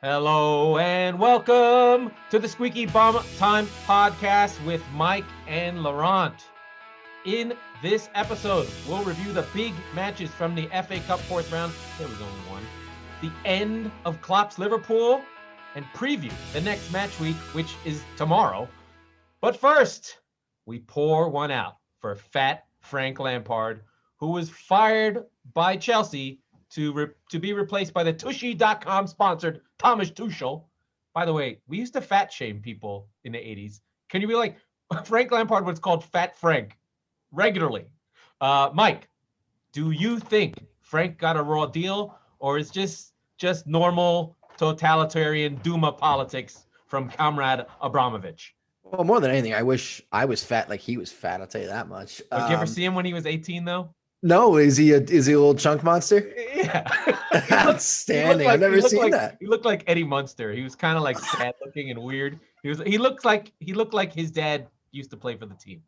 Hello and welcome to the Squeaky Bum Time Podcast with Mike and Laurent. In this episode, we'll review the big matches from the FA Cup fourth round. There was only one. The end of Klopp's Liverpool and preview the next match week, which is tomorrow. But first, we pour one out for fat Frank Lampard, who was fired by Chelsea to be replaced by the Tushy.com sponsored Thomas Tuchel. By the way, we used to fat shame people in the 80s. Can you be like, Frank Lampard was called Fat Frank regularly. Mike, do you think Frank got a raw deal, or is just normal totalitarian Duma politics from Comrade Abramovich? Well, more than anything, I wish I was fat like he was fat. I'll tell you that much. Did you ever see him when he was 18, though? No, is he a little chunk monster? Yeah. Outstanding. I've never seen that. He looked like Eddie Munster. He was kind of like sad looking and weird. He looked like his dad used to play for the team.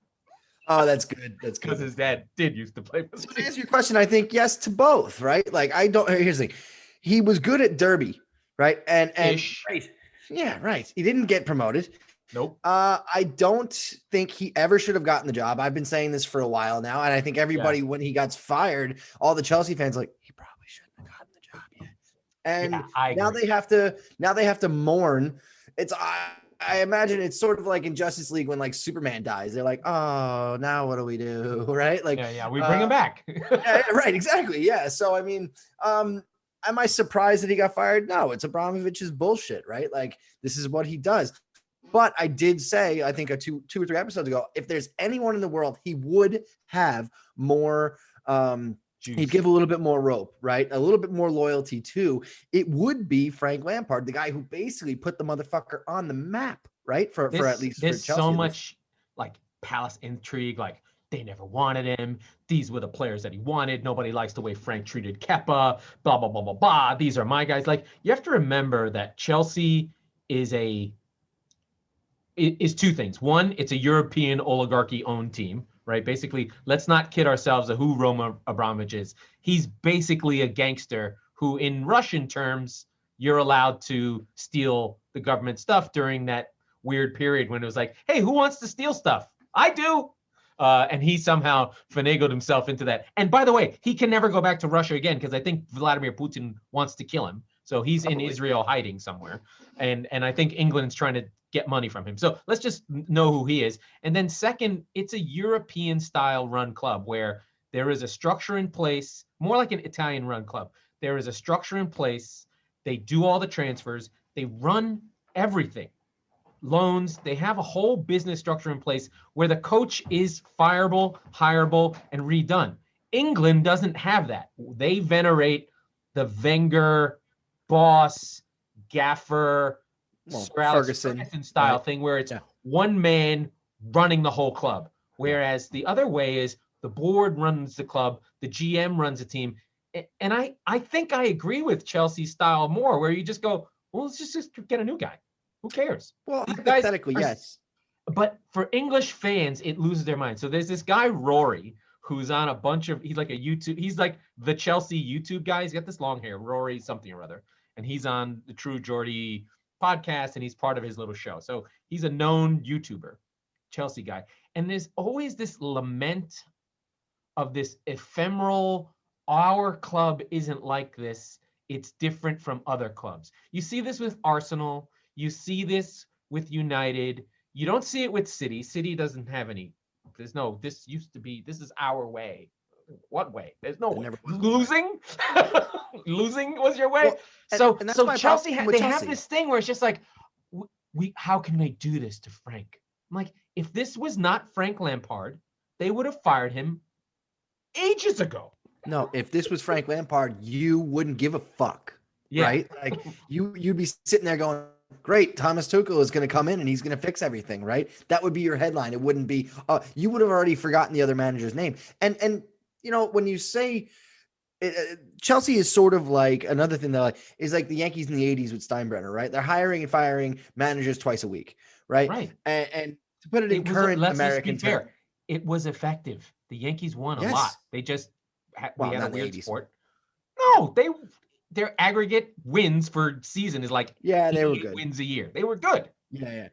Oh, that's good. That's good. Because his dad did used to play for the team. To answer your question, I think yes to both, right? Like here's the thing. He was good at Derby, right? And Right. Yeah, right. He didn't get promoted. Nope. I don't think he ever should have gotten the job. I've been saying this for a while now, and I think everybody, when he got fired, all the Chelsea fans like, he probably shouldn't have gotten the job yet. And now they have to mourn. I imagine it's sort of like in Justice League when like Superman dies. They're like, oh, now what do we do? Right? Like, we bring him back. Yeah, right, exactly. Yeah. So I mean, am I surprised that he got fired? No, it's Abramovich's bullshit, right? Like, this is what he does. But I did say, I think two or three episodes ago, if there's anyone in the world he would have more, he'd give a little bit more rope, right? A little bit more loyalty to, it would be Frank Lampard, the guy who basically put the motherfucker on the map, right? For at least there's for Chelsea. So much like palace intrigue, like they never wanted him. These were the players that he wanted. Nobody likes the way Frank treated Kepa, blah, blah, blah, blah, blah. These are my guys. Like, you have to remember that Chelsea is two things. One, it's a European oligarchy-owned team, right? Basically, let's not kid ourselves of who Roman Abramovich is. He's basically a gangster who, in Russian terms, you're allowed to steal the government stuff during that weird period when it was like, hey, who wants to steal stuff? I do. And he somehow finagled himself into that. And by the way, he can never go back to Russia again because I think Vladimir Putin wants to kill him. So he's in Israel hiding somewhere. And I think England's trying to get money from him. So let's just know who he is. And then second, it's a European style run club where there is a structure in place, more like an Italian run club. There is a structure in place. They do all the transfers. They run everything. Loans. They have a whole business structure in place where the coach is fireable, hireable, and redone. England doesn't have that. They venerate the Wenger, boss, gaffer, Ferguson style thing where it's one man running the whole club. Whereas the other way is the board runs the club, the GM runs the team. And I think I agree with Chelsea style more, where you just go, well, let's just get a new guy. Who cares? Well, hypothetically, yes. But for English fans, it loses their mind. So there's this guy, Rory, who's on a bunch of, he's like he's like the Chelsea YouTube guy. He's got this long hair, Rory something or other. And he's on the True Geordie podcast, and he's part of his little show. So he's a known YouTuber, Chelsea guy. And there's always this lament of this ephemeral, our club isn't like this. It's different from other clubs. You see this with Arsenal. You see this with United. You don't see it with City. City doesn't have any. There's no, this used to be, this is our way. What way? There's no way. Losing? Losing was your way? Well, so Chelsea, they have this thing where it's just like, how can they do this to Frank? I'm like, if this was not Frank Lampard, they would have fired him ages ago. No, if this was Frank Lampard, you wouldn't give a fuck, right? Like you'd be sitting there going, great, Thomas Tuchel is going to come in and he's going to fix everything, right? That would be your headline. It wouldn't be, you would have already forgotten the other manager's name. And you know, when you say Chelsea is sort of like another thing that is like the Yankees in the 80s with Steinbrenner, right? They're hiring and firing managers twice a week, right? Right. And to put it in current American terms, it was effective. The Yankees won a lot. They just we had a weird sport. No, their aggregate wins for season is like they were good. wins a year. They were good. Yeah.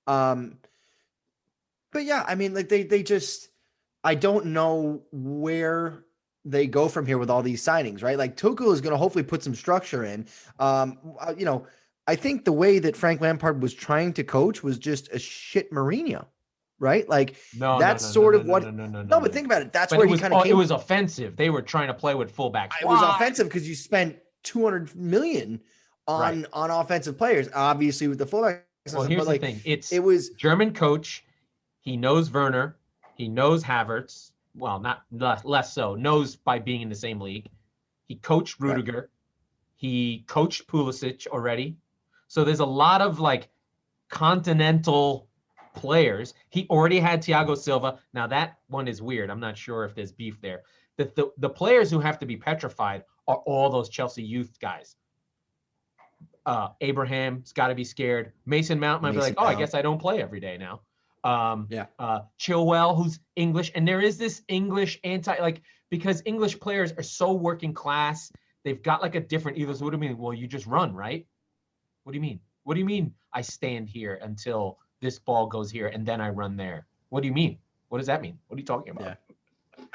But yeah, I mean, like they just, I don't know where they go from here with all these signings, right? Like Tuchel is going to hopefully put some structure in. I think the way that Frank Lampard was trying to coach was just a shit Mourinho, right? Like that's sort of what. No, but think about it. That's where he kind of came. It was offensive. They were trying to play with fullbacks. It was offensive because you spent $200 million on offensive players, obviously with the fullbacks. Well, here's the thing. It was German coach. He knows Werner. He knows Havertz. Well, not less so. Knows by being in the same league. He coached Rudiger. Right. He coached Pulisic already. So there's a lot of like continental players. He already had Thiago Silva. Now that one is weird. I'm not sure if there's beef there. The players who have to be petrified are all those Chelsea youth guys. Abraham's got to be scared. Mason Mount might be like, I guess I don't play every day now. Chilwell, who's English, and there is this English because English players are so working class. They've got like a different ethos. What do you mean? Well, you just run, right? What do you mean? What do you mean? I stand here until this ball goes here and then I run there. What do you mean? What does that mean? What are you talking about? Yeah.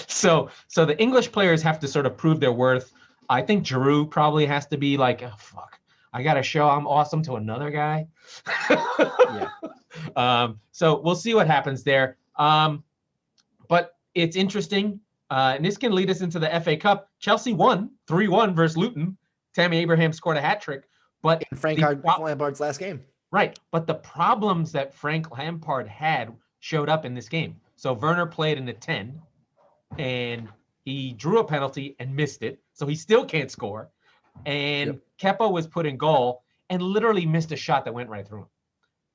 So the English players have to sort of prove their worth. I think Giroud probably has to be like, oh, fuck, I got to show I'm awesome to another guy. So we'll see what happens there. But it's interesting. And this can lead us into the FA Cup. Chelsea won 3-1 versus Luton. Tammy Abraham scored a hat trick. But in Frank Lampard's last game. Right. But the problems that Frank Lampard had showed up in this game. So Werner played in the 10 and he drew a penalty and missed it. So he still can't score. And Kepa was put in goal and literally missed a shot that went right through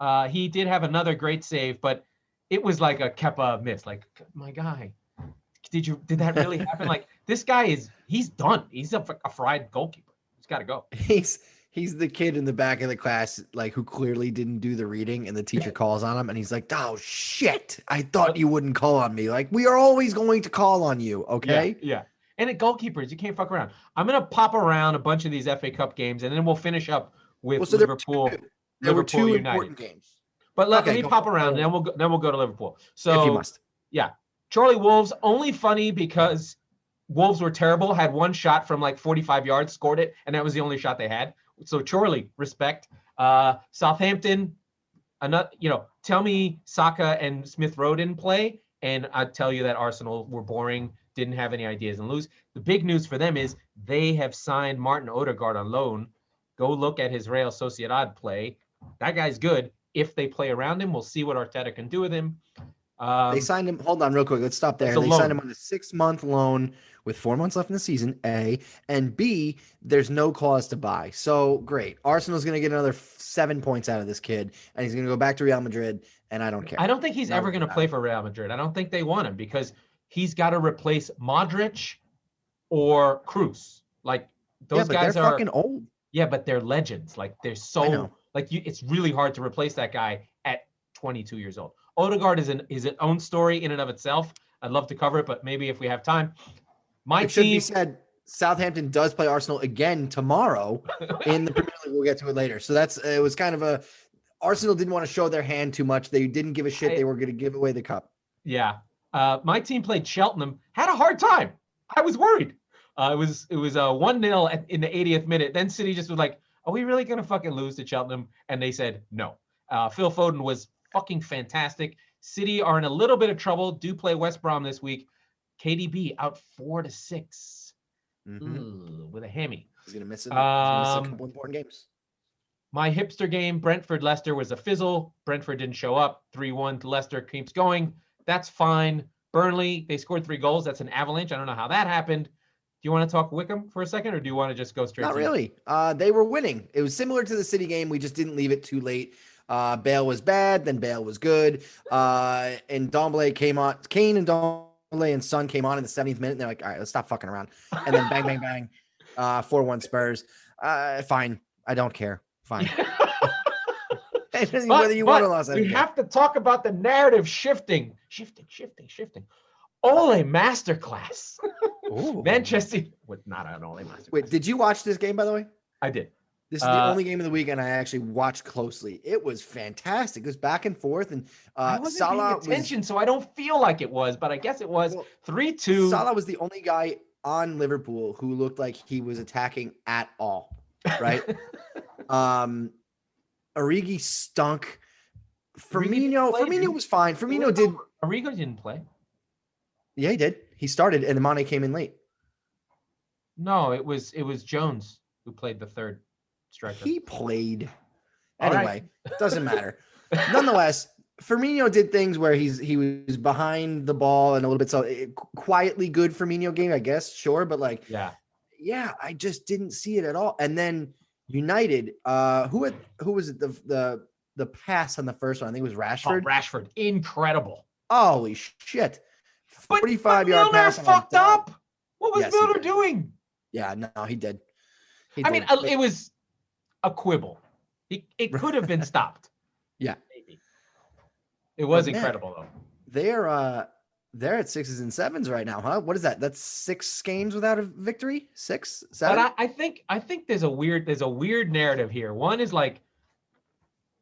him. He did have another great save, but it was like a Kepa miss. Like, my guy, did that really happen? Like, this guy he's done. He's a fried goalkeeper. He's got to go. He's the kid in the back of the class, like, who clearly didn't do the reading, and the teacher calls on him, and he's like, oh, shit, I thought you wouldn't call on me. Like, we are always going to call on you, okay? Yeah. And at goalkeepers, you can't fuck around. I'm going to pop around a bunch of these FA Cup games, and then we'll finish up with Liverpool. There were two United. Important games. But let me pop around, and then we'll go to Liverpool. So, if you must. Yeah. Charlie Wolves, only funny because Wolves were terrible, had one shot from like 45 yards, scored it, and that was the only shot they had. So Charlie, respect. Southampton, tell me Saka and Smith Rowe didn't play, and I'd tell you that Arsenal were boring, didn't have any ideas and lose. The big news for them is they have signed Martin Odegaard on loan. Go look at his Real Sociedad play. That guy's good. If they play around him, we'll see what Arteta can do with him. They signed him. Hold on real quick. Let's stop there. They signed him on a 6-month loan with 4 months left in the season, A. And B, there's no clause to buy. So great. Arsenal's going to get another 7 points out of this kid, and he's going to go back to Real Madrid, and I don't care. I don't think he's ever going to play for Real Madrid. I don't think they want him because he's got to replace Modric or Cruz. Like, those guys are fucking old. Yeah, but they're legends. Like, they're so it's really hard to replace that guy at 22 years old. Odegaard is his own story in and of itself. I'd love to cover it, but maybe if we have time. It should be said, Southampton does play Arsenal again tomorrow in the Premier League. We'll get to it later. So it was kind of Arsenal didn't want to show their hand too much. They didn't give a shit. They were going to give away the cup. Yeah. My team played Cheltenham, had a hard time. I was worried. It was 1-0 in the 80th minute. Then City just was like, are we really going to fucking lose to Cheltenham? And they said no. Phil Foden was fucking fantastic. City are in a little bit of trouble. Do play West Brom this week. KDB out 4-6 with a hammy. He's gonna miss a couple important games. My hipster game, Brentford-Leicester, was a fizzle. Brentford didn't show up. 3-1 to Leicester keeps going. That's fine. Burnley, they scored 3 goals. That's an avalanche. I don't know how that happened. Do you want to talk Wickham for a second, or do you want to just go straight? Not really. They were winning. It was similar to the City game. We just didn't leave it too late. Bale was bad, then Bale was good. And Dombele came on. Kane and Dombele and Son came on in the 70th minute. And they're like, all right, let's stop fucking around. And then bang, bang, bang. 4-1 Spurs. Fine. I don't care. Fine. Whether you want to lose, we have to talk about the narrative shifting. Ole masterclass. Ooh. Manchester. Not an only masterclass. Wait, did you watch this game, by the way? I did. This is the only game of the weekend I actually watched closely. It was fantastic. It was back and forth, and I wasn't Salah paying attention, so I don't feel like it was, but I guess it was 3-2. Salah was the only guy on Liverpool who looked like he was attacking at all, right? Origi stunk. Firmino was fine. Firmino did. Origi didn't play. Yeah, he did. He started, and the Mane came in late. No, it was Jones who played the third striker. He played. Anyway, doesn't matter. Nonetheless, Firmino did things where he was behind the ball and a little bit quietly good Firmino game, I guess. Sure, but yeah, I just didn't see it at all. And then United, who was it? The pass on the first one, I think it was Rashford. Oh, Rashford, incredible! Holy shit! 45-yard pass. Fucked up. What was Milner doing? Yeah, no, he did. It was a quibble. It could have been stopped. Yeah, maybe. It was incredible though. They're at 6s and 7s right now, huh? What is that? That's 6 games without a victory. 6, 7. But I think there's a weird narrative here. One is like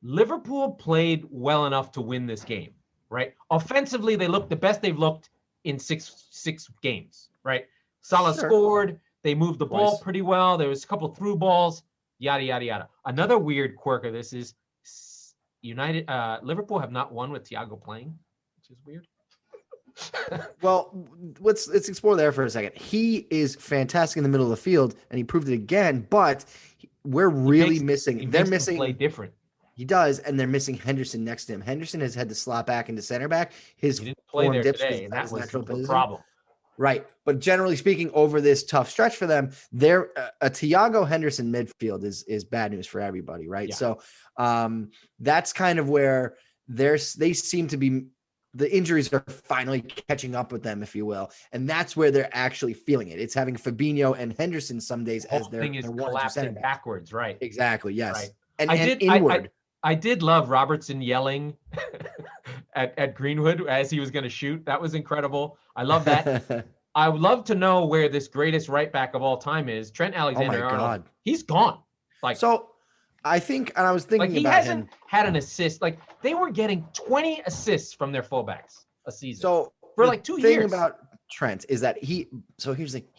Liverpool played well enough to win this game, right? Offensively, they looked the best they've looked in six games, right? Salah scored. They moved the ball pretty well. There was a couple through balls, yada, yada, yada. Another weird quirk of this is Liverpool have not won with Thiago playing, which is weird. Well, let's explore there for a second. He is fantastic in the middle of the field, and he proved it again, but we're really missing. They're missing. Play different. He does, and they're missing Henderson next to him. Henderson has had to slot back into center back. His he didn't play there dips today, and that was natural the problem. Right. But generally speaking, over this tough stretch for them, a Thiago Henderson midfield is bad news for everybody, right? Yeah. So that's kind of where they seem to be, the injuries are finally catching up with them, if you will. And that's where they're actually feeling it. It's having Fabinho and Henderson some days as their collapsing backwards, right? Exactly, yes. Right. And inward. I did love Robertson yelling at Greenwood as he was going to shoot. That was incredible. I love that. I would love to know where this greatest right back of all time is. Trent Alexander-Arnold. He's gone. So I think, and I was thinking he about hasn't had an assist. Like they were getting 20 assists from their fullbacks a season. So for like 2 years. The thing about Trent is that he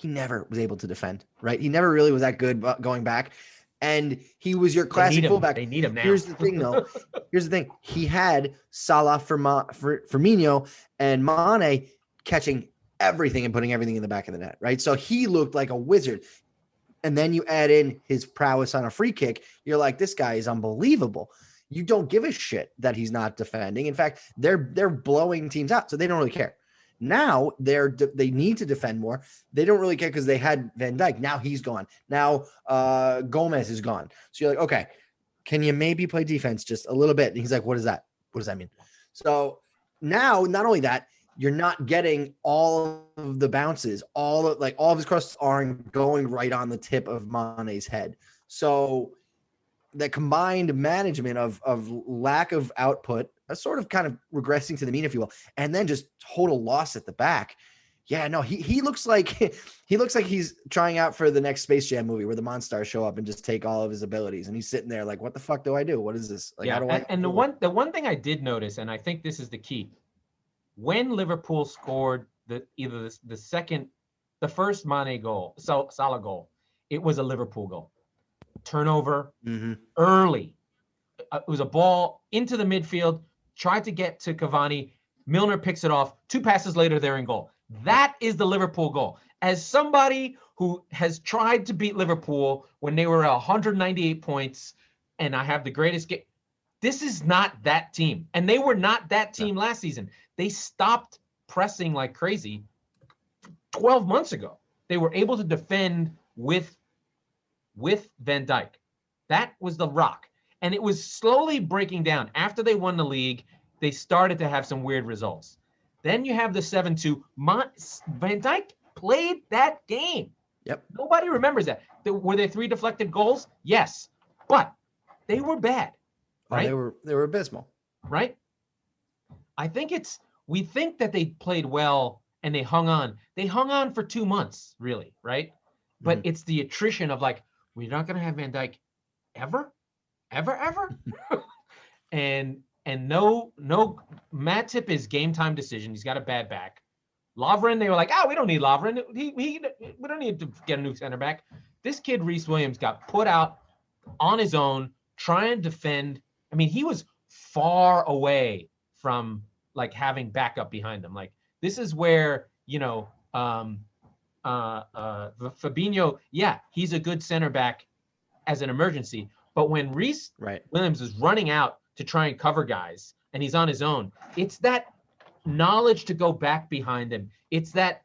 never was able to defend, right? He never really was that good going back. And he was your classic fullback. They need him now. Here's the thing, though. He had Salah, Firmino, and Mane catching everything and putting everything in the back of the net, right? So he looked like a wizard. And then you add in his prowess on a free kick. You're like, this guy is unbelievable. You don't give a shit that he's not defending. In fact, they're blowing teams out, so they don't really care. Now they need to defend more. They don't really care because they had Van Dijk. Now he's gone. Now Gomez is gone. So you're like, okay, can you maybe play defense just a little bit? And he's like, what is that? What does that mean? So now, not only that, you're not getting all of the bounces. All of his crosses aren't going right on the tip of Mane's head. So the combined management of lack of output, a sort of kind of regressing to the mean, if you will, and then just total loss at the back. Yeah, no, he looks like he's trying out for the next Space Jam movie where the Monstars show up and just take all of his abilities, and he's sitting there like, what the fuck do I do? What is this? Like, yeah, how do I? And the one thing I did notice, and I think this is the key, when Liverpool scored the first Mane goal, Salah goal, it was a Liverpool goal. Turnover early. It was a ball into the midfield, tried to get to Cavani. Milner picks it off. 2 passes later, they're in goal. That is the Liverpool goal. As somebody who has tried to beat Liverpool when they were 198 points, and I have the greatest game, this is not that team. And they were not that team last season. They stopped pressing like crazy 12 months ago. They were able to defend with Van Dijk. That was the rock. And it was slowly breaking down. After they won the league, they started to have some weird results. Then you have the 7-2. Van Dijk played that game. Yep. Nobody remembers that. Were there 3 deflected goals? Yes. But they were bad. Right? They were abysmal. Right? I think we think that they played well and they hung on. They hung on for 2 months, really, right? But it's the attrition of like, we're not going to have Van Dijk ever. and no Matip is game time decision. He's got a bad back. Lovren, they were like, we don't need Lovren. We don't need to get a new center back. This kid, Reece Williams, got put out on his own, trying to defend. I mean, he was far away from like having backup behind him. Like, this is where, Fabinho, he's a good center back as an emergency. But when Reece Williams is running out to try and cover guys and he's on his own, it's that knowledge to go back behind him. It's that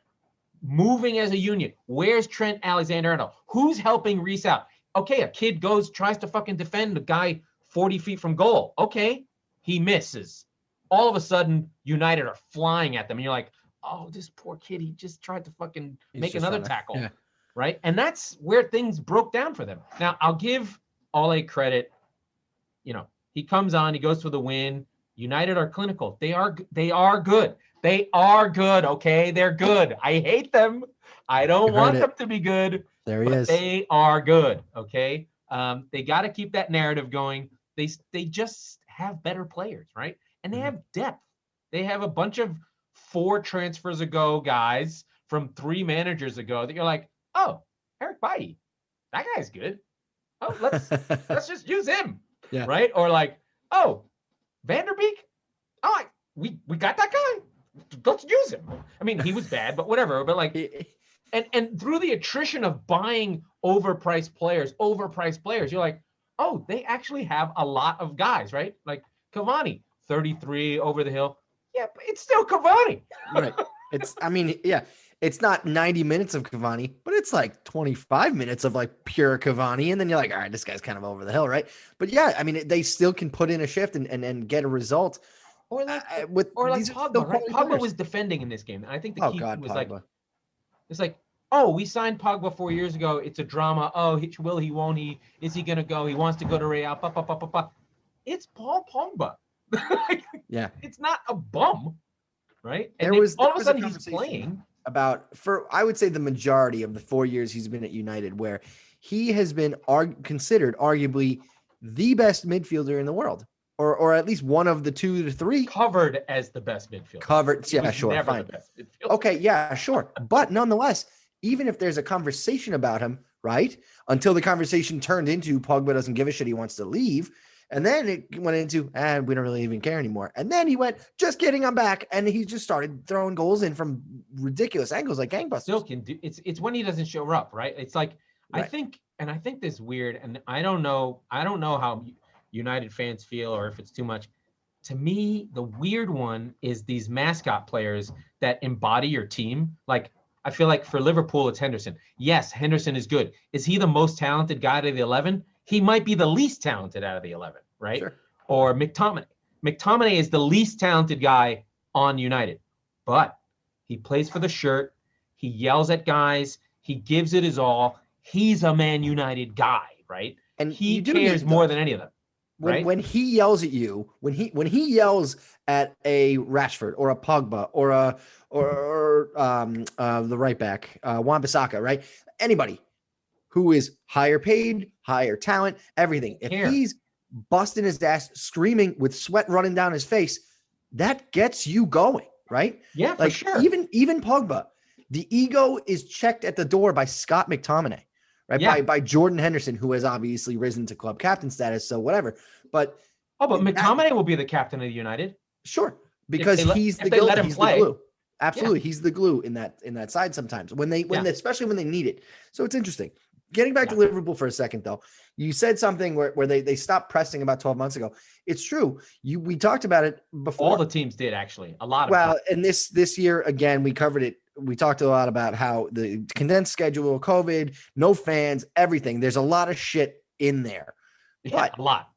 moving as a union. Where's Trent Alexander-Arnold? Who's helping Reece out? Okay, a kid tries to fucking defend the guy 40 feet from goal. Okay, he misses. All of a sudden, United are flying at them. And you're like, oh, this poor kid, he just tried to fucking make another tackle. Yeah. Right? And that's where things broke down for them. Now, I'll give Ole credit. He comes on, he goes for the win. United are clinical. They are good. They are good, okay? They're good. I hate them. I don't want them to be good. There he is. They are good, okay? They got to keep that narrative going. They just have better players, right? And they have depth. They have a bunch of 4 transfers ago guys from 3 managers ago that you're like, oh, Eric Bailly, that guy's good. Oh, let's just use him, right? Or like, oh, Van der Beek, oh, we got that guy. Let's use him. I mean, he was bad, but whatever. But like, and through the attrition of buying overpriced players, you're like, oh, they actually have a lot of guys, right? Like Cavani, 33 over the hill. Yeah, but it's still Cavani. Right. It's not 90 minutes of Cavani, but it's like 25 minutes of like pure Cavani. And then you're like, all right, this guy's kind of over the hill, right? But yeah, I mean, they still can put in a shift and get a result. Or like Pogba, right? Pogba was defending in this game. And I think the key was Pogba. Like, it's like, oh, we signed Pogba 4 years ago. It's a drama. Oh, will he, won't he? Is he going to go? He wants to go to Real. It's Paul Pogba. Yeah. It's not a bum, right? And all of a sudden he's playing. I would say the majority of the 4 years he's been at United, where he has been considered arguably the best midfielder in the world, or at least one of the 2 to 3. Covered as the best midfielder. Covered, yeah, sure, fine. Okay, yeah, sure. But nonetheless, even if there's a conversation about him, right, until the conversation turned into Pogba doesn't give a shit, he wants to leave. And then it went into, we don't really even care anymore. And then he went, just kidding, I'm back. And he just started throwing goals in from ridiculous angles like gangbusters. Still can do, it's when he doesn't show up, right? It's like, right. I think this weird, and I don't know how United fans feel or if it's too much. To me, the weird one is these mascot players that embody your team. Like, I feel like for Liverpool, it's Henderson. Yes, Henderson is good. Is he the most talented guy out of the 11? He might be the least talented out of the 11, right? Sure. Or McTominay. McTominay is the least talented guy on United, but he plays for the shirt. He yells at guys. He gives it his all. He's a Man United guy, right? And he cares more than any of them. Right? When he yells at you, when he yells at a Rashford or a Pogba or the right back, Wan-Bissaka, right? Anybody who is higher paid, higher talent, everything. If he's busting his ass, screaming with sweat running down his face, that gets you going, right? Yeah, like, for sure. Even Pogba, the ego is checked at the door by Scott McTominay, right? Yeah. By Jordan Henderson, who has obviously risen to club captain status, so whatever. But McTominay will be the captain of the United. Sure, because he's the glue. Absolutely, he's the glue in that side sometimes especially when they need it. So it's interesting. Getting back to Liverpool for a second, though, you said something where they stopped pressing about 12 months ago. It's true. We talked about it before. All the teams did, actually. A lot of Well, and this year, again, we covered it. We talked a lot about how the condensed schedule, COVID, no fans, everything. There's a lot of shit in there. Yeah, a lot.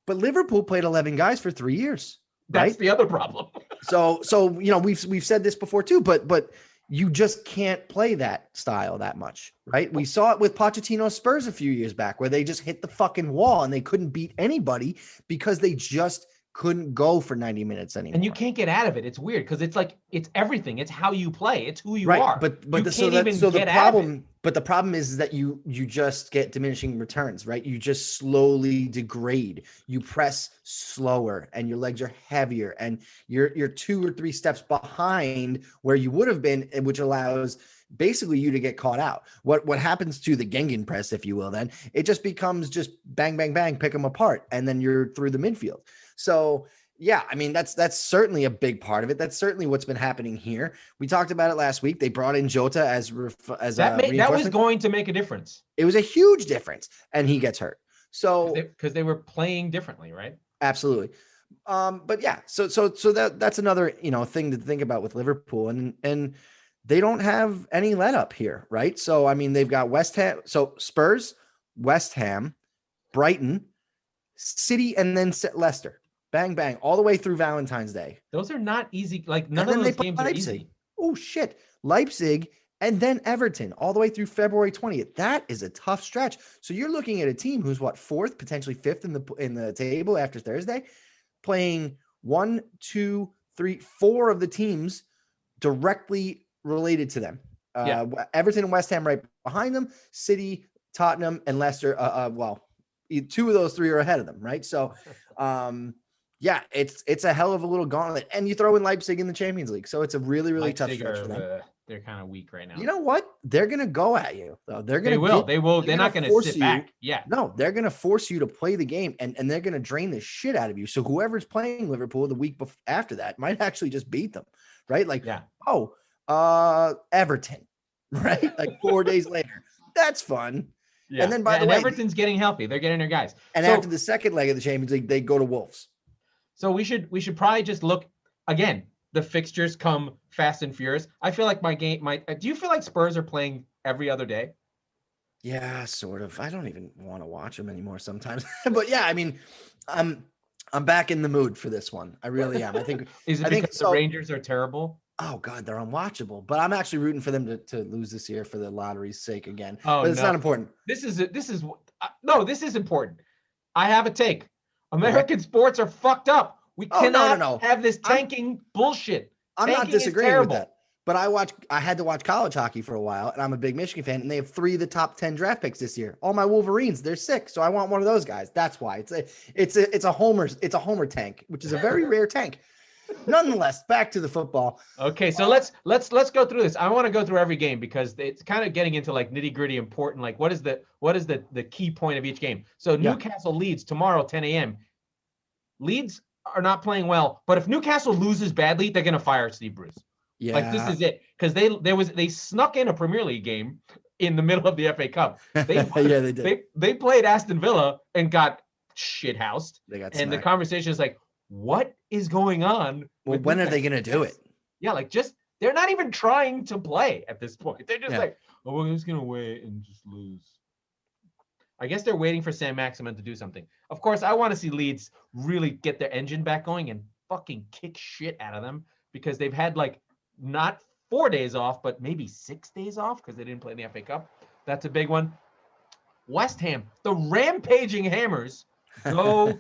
But Liverpool played 11 guys for 3 years. That's the other problem. So we've said this before too, but you just can't play that style that much, right? We saw it with Pochettino's Spurs a few years back where they just hit the fucking wall and they couldn't beat anybody because they just couldn't go for 90 minutes anymore. And you can't get out of it. It's weird because it's like it's everything. It's how you play. It's who you right. are. But you the, can't even so get the out of it. problem, but the problem is that you just get diminishing returns, right? You just slowly degrade. You press slower, and your legs are heavier, and you're 2 or 3 steps behind where you would have been, which allows basically you to get caught out. What happens to the Gengen press, if you will, then it just becomes just bang, bang, bang, pick them apart, and then you're through the midfield. So yeah, I mean, that's certainly a big part of it. That's certainly what's been happening here. We talked about it last week. They brought in Jota as that was going to make a difference. It was a huge difference, and he gets hurt. So because they were playing differently, right? Absolutely. But yeah, so that's another thing to think about with Liverpool, and they don't have any let up here, right? So I mean, they've got West Ham, so Spurs, West Ham, Brighton, City, and then Leicester. Bang, bang, all the way through Valentine's Day. Those are not easy. Like, none of those games are easy. Oh, shit. Leipzig and then Everton all the way through February 20th. That is a tough stretch. So you're looking at a team who's fourth, potentially fifth in the table after Thursday, playing 1, 2, 3, 4 of the teams directly related to them. Everton and West Ham right behind them. City, Tottenham, and Leicester. 2 of those 3 are ahead of them, right? So, yeah, it's a hell of a little gauntlet, and you throw in Leipzig in the Champions League, so it's a really, really tough stretch for them. They're kind of weak right now. You know what? They're gonna go at you, though. They will. They're not gonna sit back. Yeah. No, they're gonna force you to play the game, and they're gonna drain the shit out of you. So whoever's playing Liverpool the week after that might actually just beat them, right? Like, Everton, right? Like 4 days later. That's fun. Yeah. And then by the way, Everton's getting healthy. They're getting their guys. And after the second leg of the Champions League, they go to Wolves. So we should probably just look again. The fixtures come fast and furious. I feel like do you feel like Spurs are playing every other day? Yeah, sort of. I don't even want to watch them anymore sometimes. But yeah, I mean, I'm back in the mood for this one. I really am. I think because the Rangers are terrible? Oh God, they're unwatchable. But I'm actually rooting for them to lose this year for the lottery's sake again. Oh, but it's not important. This is important. I have a take. American sports are fucked up. We cannot have this tanking bullshit. I'm not disagreeing with that. But I had to watch college hockey for a while, and I'm a big Michigan fan, and they have 3 of the top 10 draft picks this year. All my Wolverines, they're sick, so I want one of those guys. That's why it's a homer tank, which is a very rare tank. Nonetheless, back to the football. Okay, so let's go through this. I want to go through every game because it's kind of getting into like nitty gritty important. Like what is the key point of each game? So Newcastle Leeds tomorrow 10 a.m. Leeds are not playing well, but if Newcastle loses badly, they're gonna fire Steve Bruce. Yeah, like this is it because they snuck in a Premier League game in the middle of the FA Cup. They did. They played Aston Villa and got shithoused. And the conversation is like, what is going on? Well, when are they gonna do it? Yeah, like they're not even trying to play at this point. They're just like, oh, we're just gonna wait and just lose. I guess they're waiting for Sam Maximin to do something. Of course, I want to see Leeds really get their engine back going and fucking kick shit out of them because they've had like not 4 days off, but maybe 6 days off because they didn't play in the FA Cup. That's a big one. West Ham, the rampaging Hammers, go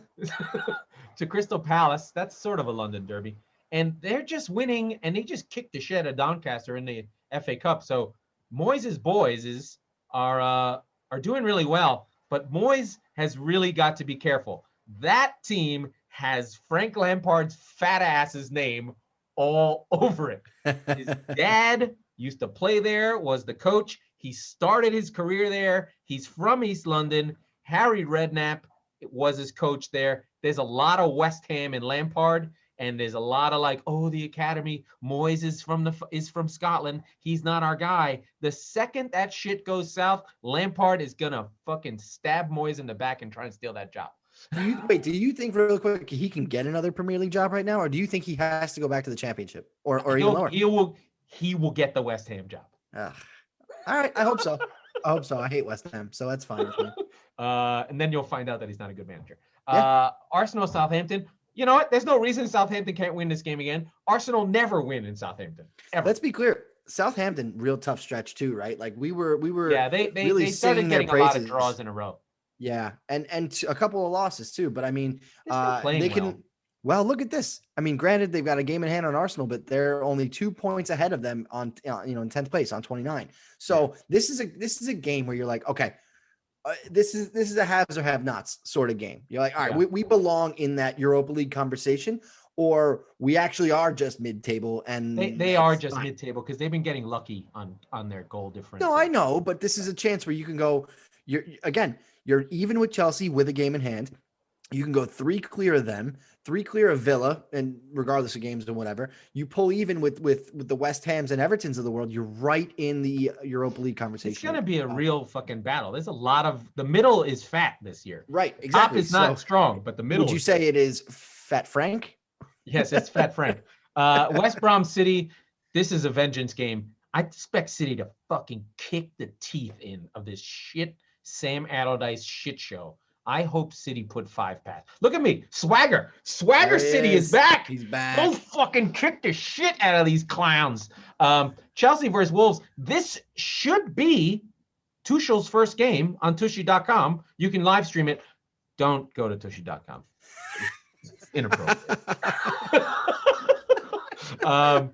to Crystal Palace. That's sort of a London derby. And they're just winning, and they just kicked the shit out of Doncaster in the FA Cup. So Moyes' boys are doing really well. But Moyes has really got to be careful. That team has Frank Lampard's fat ass's name all over it. His dad used to play there, was the coach. He started his career there. He's from East London. Harry Redknapp was his coach there. There's a lot of West Ham and Lampard, and there's a lot of like, oh, the academy. Moyes is from Scotland. He's not our guy. The second that shit goes south, Lampard is gonna fucking stab Moyes in the back and try and steal that job. Do you think real quick he can get another Premier League job right now, or do you think he has to go back to the Championship or even lower? He will get the West Ham job. All right, I hope so. I hate West Ham, so that's fine with me. And then you'll find out that he's not a good manager. Arsenal, Southampton. You know what? There's no reason Southampton can't win this game again. Arsenal never win in Southampton. Ever. Let's be clear. Southampton, real tough stretch too, right? Like we were. Yeah, they started getting a lot of draws in a row. Yeah, and a couple of losses too. But I mean, they can. Well. Well, look at this. I mean, granted, they've got a game in hand on Arsenal, but they're only 2 points ahead of them on, in 10th place on 29. So this is a game where you're like, okay, this is a haves or have nots sort of game. You're like, all right, we belong in that Europa League conversation, or we actually are just mid-table, and they are just mid-table because they've been getting lucky on their goal difference. No, I know, but this is a chance where you can go. You're even with Chelsea with a game in hand. You can go 3 clear of them, 3 clear of Villa, and regardless of games and whatever, you pull even with the West Hams and Evertons of the world. You're right in the Europa League conversation. It's gonna be a real fucking battle. There's a lot of the middle is fat this year. Right, exactly. Top is not strong, but the middle. Would you say it is Fat Frank? Yes, it's Fat Frank. West Brom City. This is a vengeance game. I expect City to fucking kick the teeth in of this shit Sam Allardyce shit show. I hope City put 5 past. Look at me. Swagger City is back. He's back. Go fucking kick the shit out of these clowns. Chelsea versus Wolves. This should be Tuchel's first game on Tushy.com. You can live stream it. Don't go to Tushy.com. It's inappropriate. Or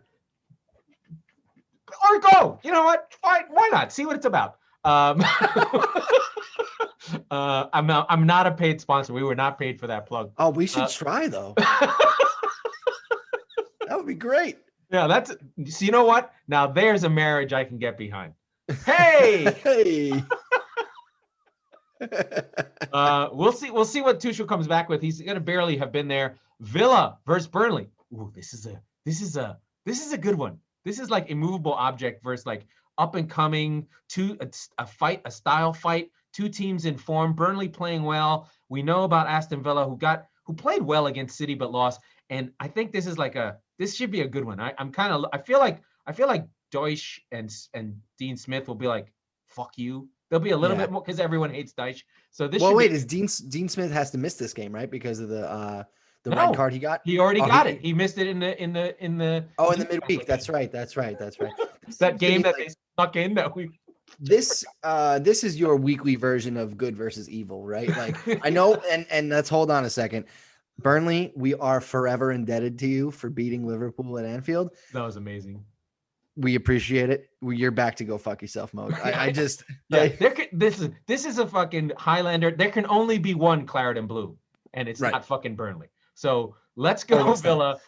go. You know what? Fine. Why not? See what it's about. I'm not a paid sponsor. We were not paid for that plug. Oh, we should try though. That would be great. Yeah, so you know what? Now there's a marriage I can get behind. Hey, hey. We'll see what Tuchel comes back with. He's gonna barely have been there. Villa versus Burnley. Ooh, this is a good one. This is like immovable object versus like up and coming, a style fight, 2 teams in form. Burnley playing well. We know about Aston Villa who played well against City but lost. And I think this should be a good one. I feel like Deutsch and Dean Smith will be like, fuck you. There'll be a little bit more because everyone hates Deutsch. So this. Well, wait, is Dean Smith has to miss this game, right? Because of the red card he got. He already got it. He missed it in the in the midweek. That's right. That game that they stuck in that we. This is your weekly version of good versus evil, right? Like I know, and let's hold on a second. Burnley, we are forever indebted to you for beating Liverpool at Anfield. That was amazing. We appreciate it. You're back to go fuck yourself mode. This is a fucking Highlander. There can only be one claret and blue, and it's not fucking Burnley. So let's go, Villa.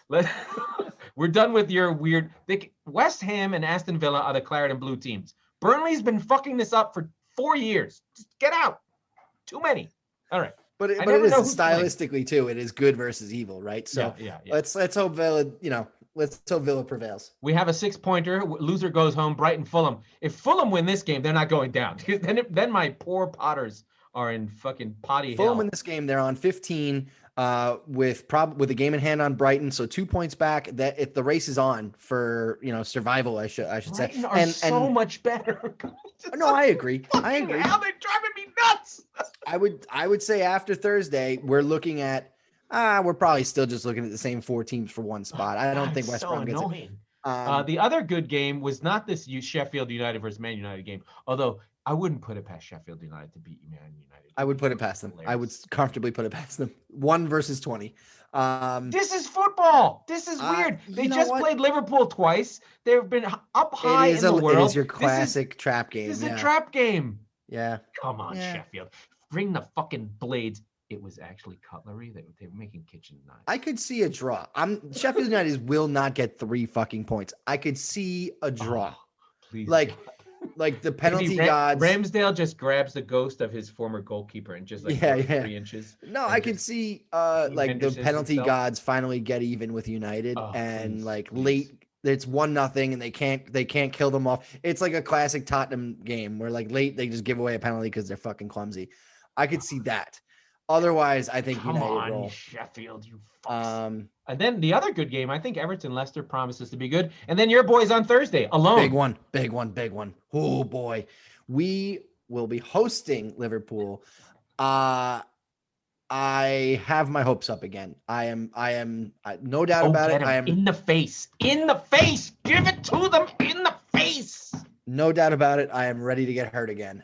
We're done with your weird. West Ham and Aston Villa are the claret and blue teams. Burnley's been fucking this up for 4 years. Just get out. Too many. All right. But it is stylistically too. It is good versus evil, right? So let's hope Villa. Let's hope Villa prevails. We have a 6-pointer. Loser goes home. Brighton, Fulham. If Fulham win this game, they're not going down. then my poor Potters are in fucking potty hell. Fulham in this game, they're on 15 with a game in hand on Brighton, so 2 points back. That if the race is on for survival, I should say. And so much better. No, I agree. I agree. Hell, they're driving me nuts. I would say after Thursday, we're looking at we're probably still just looking at the same 4 teams for one spot. I don't think West Brom gets it. The other good game was not this Sheffield United versus Man United game, although I wouldn't put it past Sheffield United to beat Man United. I would put it past them. I would comfortably put it past them. 1 versus 20. This is football. This is weird. They just played Liverpool twice. They've been up high in the world. It is your classic trap game. This is a trap game. Yeah. Come on, Sheffield. Bring the fucking blades. It was actually cutlery. They were making kitchen knives. I could see a draw. Sheffield United will not get 3 fucking points. I could see a draw. Please. Like the penalty gods. Ramsdale just grabs the ghost of his former goalkeeper and just 3 inches. No, I can see the penalty gods finally get even with United late. It's 1-0 and they can't kill them off. It's like a classic Tottenham game where late they just give away a penalty because they're fucking clumsy. I could see that. Otherwise, I think United roll. Sheffield, you fucks. And then the other good game, I think Everton Leicester promises to be good. And then your boys on Thursday alone. Big one. Oh boy, we will be hosting Liverpool. I have my hopes up again. I am no doubt about it. I am in the face. Give it to them in the face. No doubt about it. I am ready to get hurt again.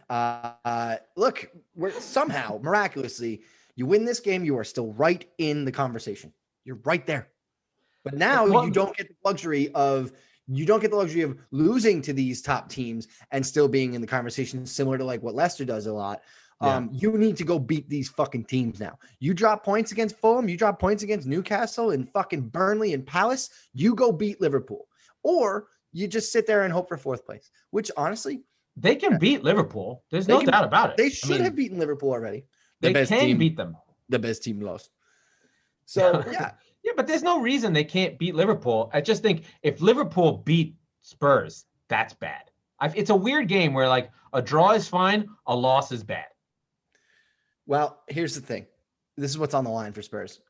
Look, we're somehow miraculously, you win this game, you are still right in the conversation. You're right there. But now you don't get the luxury of losing to these top teams and still being in the conversation, similar to like what Leicester does a lot. You need to go beat these fucking teams now. You drop points against Fulham, you drop points against Newcastle and fucking Burnley and Palace, you go beat Liverpool. Or you just sit there and hope for fourth place, which honestly, they can beat Liverpool. There's no doubt about it. They should have beaten Liverpool already. They can beat them. The best team lost. So, yeah. Yeah, but there's no reason they can't beat Liverpool. I just think if Liverpool beat Spurs, that's bad. It's a weird game where like a draw is fine, a loss is bad. Well, here's the thing. This is what's on the line for Spurs.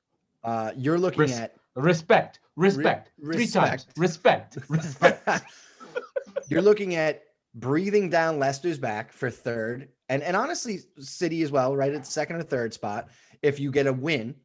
You're looking at respect. 3 times. Respect. You're looking at breathing down Leicester's back for third, and honestly, City as well, right at second or third spot. If you get a win,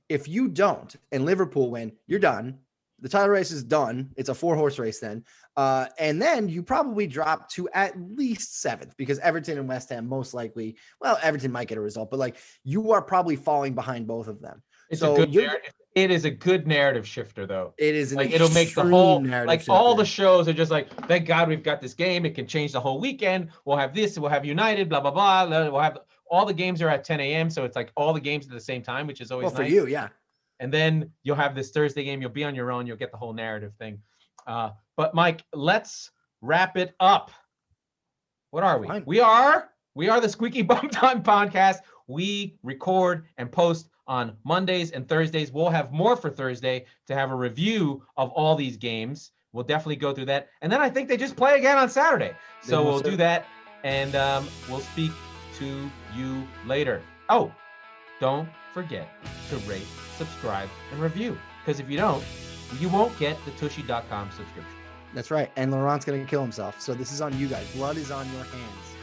if you don't, and Liverpool win, you're done. The title race is done. It's a 4-horse race then. And then you probably drop to at least seventh because Everton and West Ham most likely, well, Everton might get a result, but like you are probably falling behind both of them. It's a good narrative. It is a good narrative shifter though. It is like it'll make the whole like shifter. All the shows are just like, thank God we've got this game. It can change the whole weekend. We'll have this, we'll have United, blah, blah, blah. We'll have all the games are at 10 a.m. So it's like all the games at the same time, which is always nice. For nice. You, yeah. And then you'll have this Thursday game. You'll be on your own. You'll get the whole narrative thing. But Mike, let's wrap it up. What are we? Fine. We are the Squeaky Bum Time Podcast. We record and post on Mondays and Thursdays. We'll have more for Thursday to have a review of all these games. We'll definitely go through that. And then I think they just play again on Saturday. So we'll do that. And we'll speak to you later. Oh, don't forget to rate, subscribe, and review. Because if you don't, you won't get the Tushy.com subscription. That's right. And Laurent's going to kill himself. So this is on you guys. Blood is on your hands.